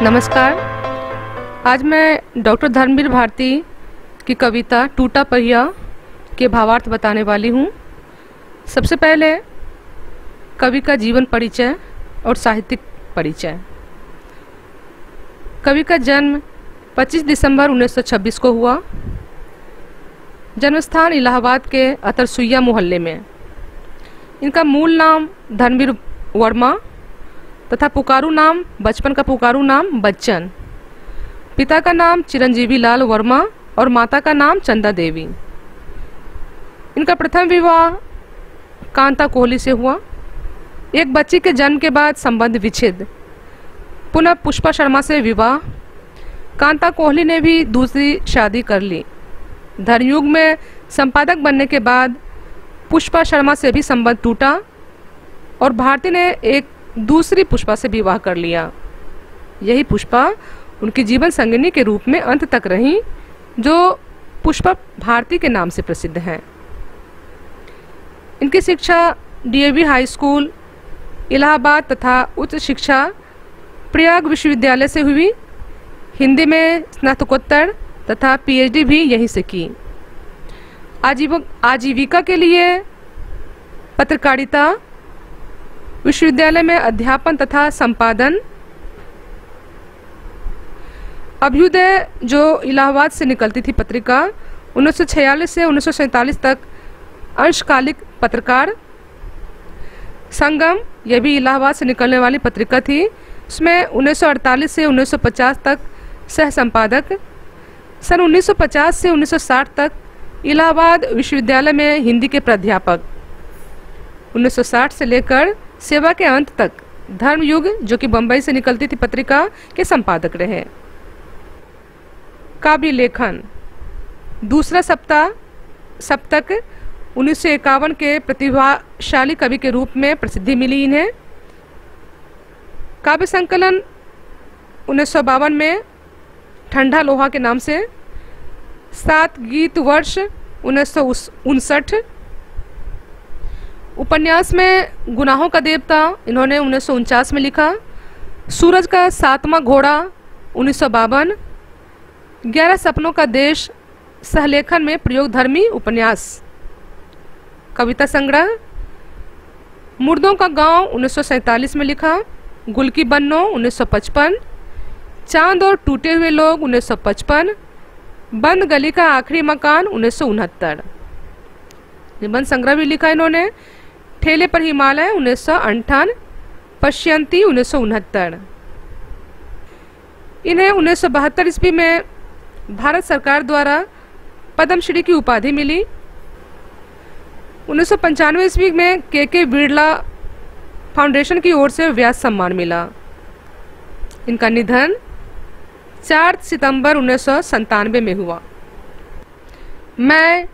नमस्कार। आज मैं डॉक्टर धर्मवीर भारती की कविता टूटा पहिया के भावार्थ बताने वाली हूँ। सबसे पहले कवि का जीवन परिचय और साहित्यिक परिचय। कवि का जन्म 25 दिसंबर 1926 को हुआ। जन्मस्थान इलाहाबाद के अतरसुइया मोहल्ले में। इनका मूल नाम धर्मवीर वर्मा तथा पुकारू नाम, बचपन का पुकारू नाम बच्चन। पिता का नाम चिरंजीवी लाल वर्मा और माता का नाम चंदा देवी। इनका प्रथम विवाह कांता कोहली से हुआ। एक बच्ची के जन्म के बाद संबंध विच्छेद। पुनः पुष्पा शर्मा से विवाह। कांता कोहली ने भी दूसरी शादी कर ली। धर्मयुग में संपादक बनने के बाद पुष्पा शर्मा से भी संबंध टूटा और भारती ने एक दूसरी पुष्पा से विवाह कर लिया। यही पुष्पा उनकी जीवन संगिनी के रूप में अंत तक रही, जो पुष्पा भारती के नाम से प्रसिद्ध हैं। इनकी शिक्षा डीएवी हाई स्कूल इलाहाबाद तथा उच्च शिक्षा प्रयाग विश्वविद्यालय से हुई। हिंदी में स्नातकोत्तर तथा पीएचडी भी यहीं से की। आजीविका के लिए पत्रकारिता, विश्वविद्यालय में अध्यापन तथा संपादन। अभ्युदय जो इलाहाबाद से निकलती थी पत्रिका, 1946 से 1947 तक अंशकालिक पत्रकार। संगम, यह भी इलाहाबाद से निकलने वाली पत्रिका थी, उसमें 1948 से 1950 तक सह संपादक। सन 1950 से 1960 तक इलाहाबाद विश्वविद्यालय में हिंदी के प्राध्यापक। 1960 से लेकर सेवा के अंत तक धर्मयुग, जो कि बंबई से निकलती थी पत्रिका, के संपादक रहे। काव्य लेखन। दूसरा सप्तक 1951 के प्रतिभाशाली कवि के रूप में प्रसिद्धि मिली इन्हें। काव्य संकलन 1952 में ठंडा लोहा के नाम से। 7 गीत वर्ष 1959। उपन्यास में गुनाहों का देवता इन्होंने 1949 में लिखा। सूरज का 7वां घोड़ा 1952। 11 सपनों का देश सहलेखन में प्रयोगधर्मी उपन्यास। कविता संग्रह मुर्दों का गांव 1947 में लिखा। गुल की बन्नो 1955। चांद और टूटे हुए लोग 1955। बंद गली का आखिरी मकान 1969। निबंध संग्रह भी लिखा इन्होंने। ठेले पर हिमालय 1958। पश्यंती 1969। इन्हें 1972 ईस्वी में भारत सरकार द्वारा पद्मश्री की उपाधि मिली। 1995 ईस्वी में के बिरला फाउंडेशन की ओर से व्यास सम्मान मिला। इनका निधन 4 सितंबर 1997 में हुआ। मैं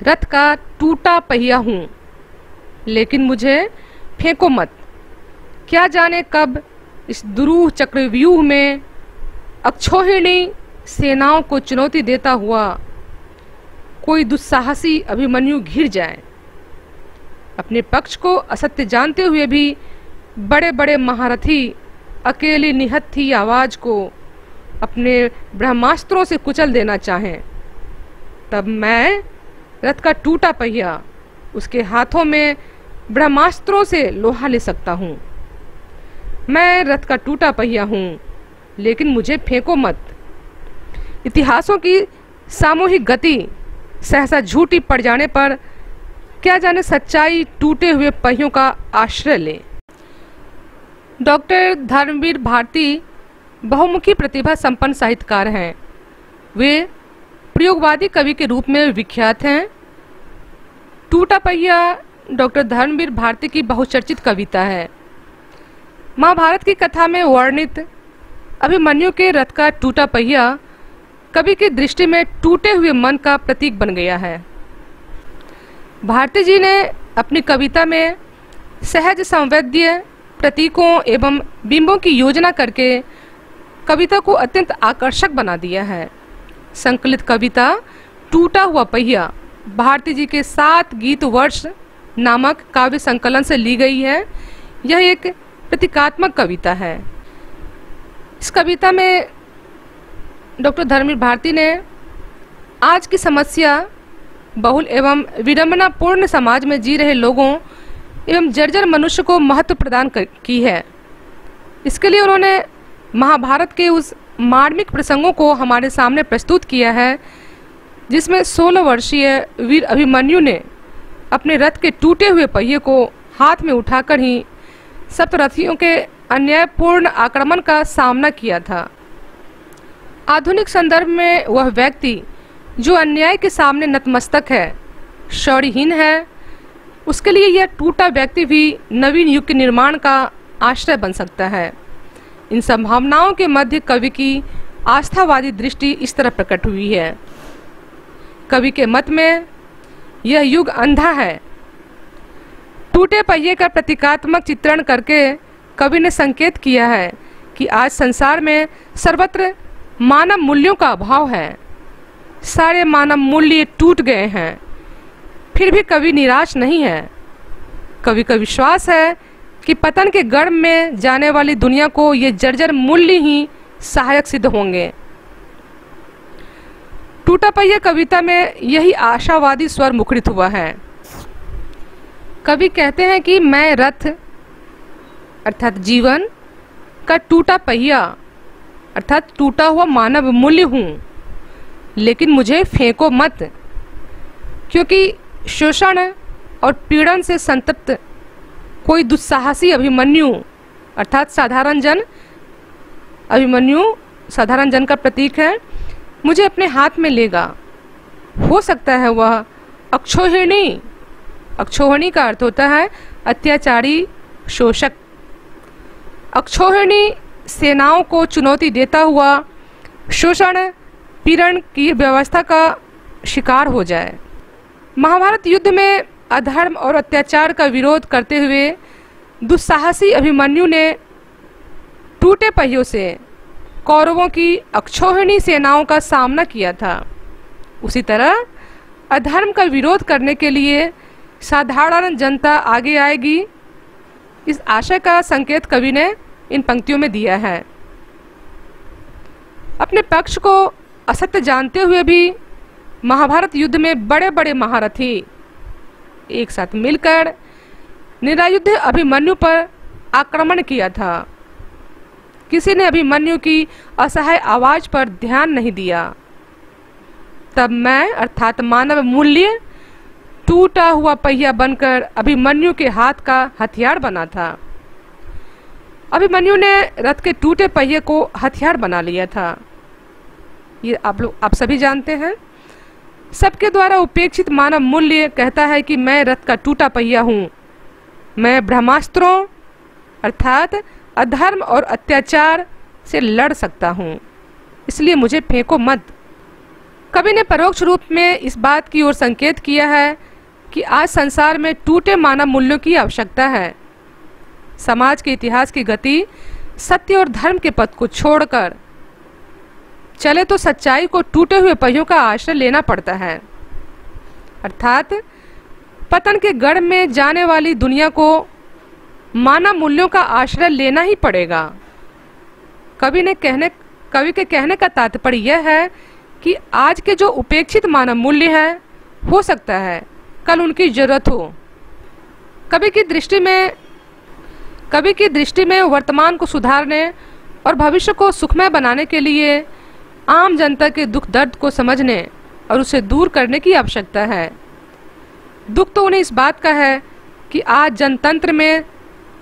रथ का टूटा पहिया हूँ, लेकिन मुझे फेंको मत। क्या जाने कब इस दुरूह चक्रव्यूह में अक्षौहिणी सेनाओं को चुनौती देता हुआ कोई दुस्साहसी अभिमन्यु घिर जाए। अपने पक्ष को असत्य जानते हुए भी बड़े बड़े महारथी अकेली निहत्थी आवाज को अपने ब्रह्मास्त्रों से कुचल देना चाहें, तब मैं रथ का टूटा पहिया उसके हाथों में ब्रह्मास्त्रों से लोहा ले सकता हूँ। मैं रथ का टूटा पहिया हूँ, लेकिन मुझे फेंको मत। इतिहासों की सामूहिक गति सहसा झूठी पड़ जाने पर क्या जाने सच्चाई टूटे हुए पहियों का आश्रय ले। डॉक्टर धर्मवीर भारती बहुमुखी प्रतिभा संपन्न साहित्यकार हैं। वे प्रयोगवादी कवि के रूप में विख्यात हैं। टूटा पहिया डॉक्टर धर्मवीर भारती की बहुचर्चित कविता है। महाभारत की कथा में वर्णित अभिमन्यु के रथ का टूटा पहिया कवि की दृष्टि में टूटे हुए मन का प्रतीक बन गया है। भारती जी ने अपनी कविता में सहज संवेद्य प्रतीकों एवं बिंबों की योजना करके कविता को अत्यंत आकर्षक बना दिया है। संकलित कविता टूटा हुआ पहिया भारती जी के 7 गीत वर्ष नामक काव्य संकलन से ली गई है। यह एक प्रतीकात्मक कविता है। इस कविता में डॉक्टर धर्मवीर भारती ने आज की समस्या बहुल एवं विडंबनापूर्ण समाज में जी रहे लोगों एवं जर्जर मनुष्य को महत्व प्रदान की है। इसके लिए उन्होंने महाभारत के उस मार्मिक प्रसंगों को हमारे सामने प्रस्तुत किया है, जिसमें 16 वर्षीय वीर अभिमन्यु ने अपने रथ के टूटे हुए पहिए को हाथ में उठाकर ही सप्तरथियों के अन्यायपूर्ण आक्रमण का सामना किया था। आधुनिक संदर्भ में वह व्यक्ति जो अन्याय के सामने नतमस्तक है, शौर्यहीन है, उसके लिए यह टूटा व्यक्ति भी नवीन युग के निर्माण का आश्रय बन सकता है। इन संभावनाओं के मध्य कवि की आस्थावादी दृष्टि इस तरह प्रकट हुई है। कवि के मत में यह युग अंधा है। टूटे पहिए का प्रतीकात्मक चित्रण करके कवि ने संकेत किया है कि आज संसार में सर्वत्र मानव मूल्यों का अभाव है। सारे मानव मूल्य टूट गए हैं, फिर भी कवि निराश नहीं है। कवि का विश्वास है कि पतन के गर्भ में जाने वाली दुनिया को ये जर्जर मूल्य ही सहायक सिद्ध होंगे। टूटा पहिया कविता में यही आशावादी स्वर मुखरित हुआ है। कवि कहते हैं कि मैं रथ अर्थात जीवन का टूटा पहिया अर्थात टूटा हुआ मानव मूल्य हूँ, लेकिन मुझे फेंको मत, क्योंकि शोषण और पीड़न से संतप्त कोई दुस्साहसी अभिमन्यु अर्थात साधारण जन का प्रतीक है, मुझे अपने हाथ में लेगा। हो सकता है वह अक्षोहिणी का अर्थ होता है अत्याचारी शोषक। अक्षोहिणी सेनाओं को चुनौती देता हुआ शोषण पीड़न की व्यवस्था का शिकार हो जाए। महाभारत युद्ध में अधर्म और अत्याचार का विरोध करते हुए दुस्साहसी अभिमन्यु ने टूटे पहियों से कौरवों की अक्षोहिणी सेनाओं का सामना किया था। उसी तरह अधर्म का विरोध करने के लिए साधारण जनता आगे आएगी, इस आशय का संकेत कवि ने इन पंक्तियों में दिया है। अपने पक्ष को असत्य जानते हुए भी महाभारत युद्ध में बड़े बड़े महारथी एक साथ मिलकर निरायुध अभिमन्यु पर आक्रमण किया था। किसी ने अभिमन्यु की असहाय आवाज पर ध्यान नहीं दिया। तब मैं अर्थात मानव मूल्य टूटा हुआ पहिया बनकर अभिमन्यु के हाथ का हथियार बना था। अभिमन्यु ने रथ के टूटे पहिए को हथियार बना लिया था। ये आप सभी जानते हैं। सबके द्वारा उपेक्षित मानव मूल्य कहता है कि मैं रथ का टूटा पहिया हूँ। मैं ब्रह्मास्त्रों अर्थात अधर्म और अत्याचार से लड़ सकता हूँ, इसलिए मुझे फेंको मत। कवि ने परोक्ष रूप में इस बात की ओर संकेत किया है कि आज संसार में टूटे मानव मूल्यों की आवश्यकता है। समाज के इतिहास की गति सत्य और धर्म के पथ को छोड़कर चले तो सच्चाई को टूटे हुए पहियों का आश्रय लेना पड़ता है। अर्थात पतन के गढ़ में जाने वाली दुनिया को मानव मूल्यों का आश्रय लेना ही पड़ेगा। कवि के कहने का तात्पर्य यह है कि आज के जो उपेक्षित मानव मूल्य है, हो सकता है कल उनकी जरूरत हो। कवि की दृष्टि में वर्तमान को सुधारने और भविष्य को सुखमय बनाने के लिए आम जनता के दुख दर्द को समझने और उसे दूर करने की आवश्यकता है। दुख तो उन्हें इस बात का है कि आज जनतंत्र में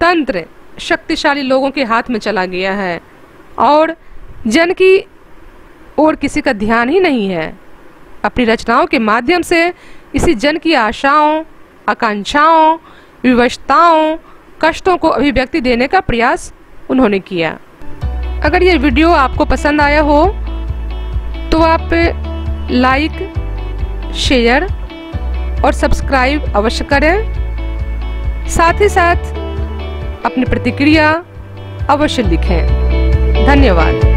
तंत्र शक्तिशाली लोगों के हाथ में चला गया है और जन की ओर किसी का ध्यान ही नहीं है। अपनी रचनाओं के माध्यम से इसी जन की आशाओं, आकांक्षाओं, विवशताओं, कष्टों को अभिव्यक्ति देने का प्रयास उन्होंने किया। अगर ये वीडियो आपको पसंद आया हो तो आप लाइक, शेयर और सब्सक्राइब अवश्य करें। साथ ही साथ अपनी प्रतिक्रिया अवश्य लिखें। धन्यवाद।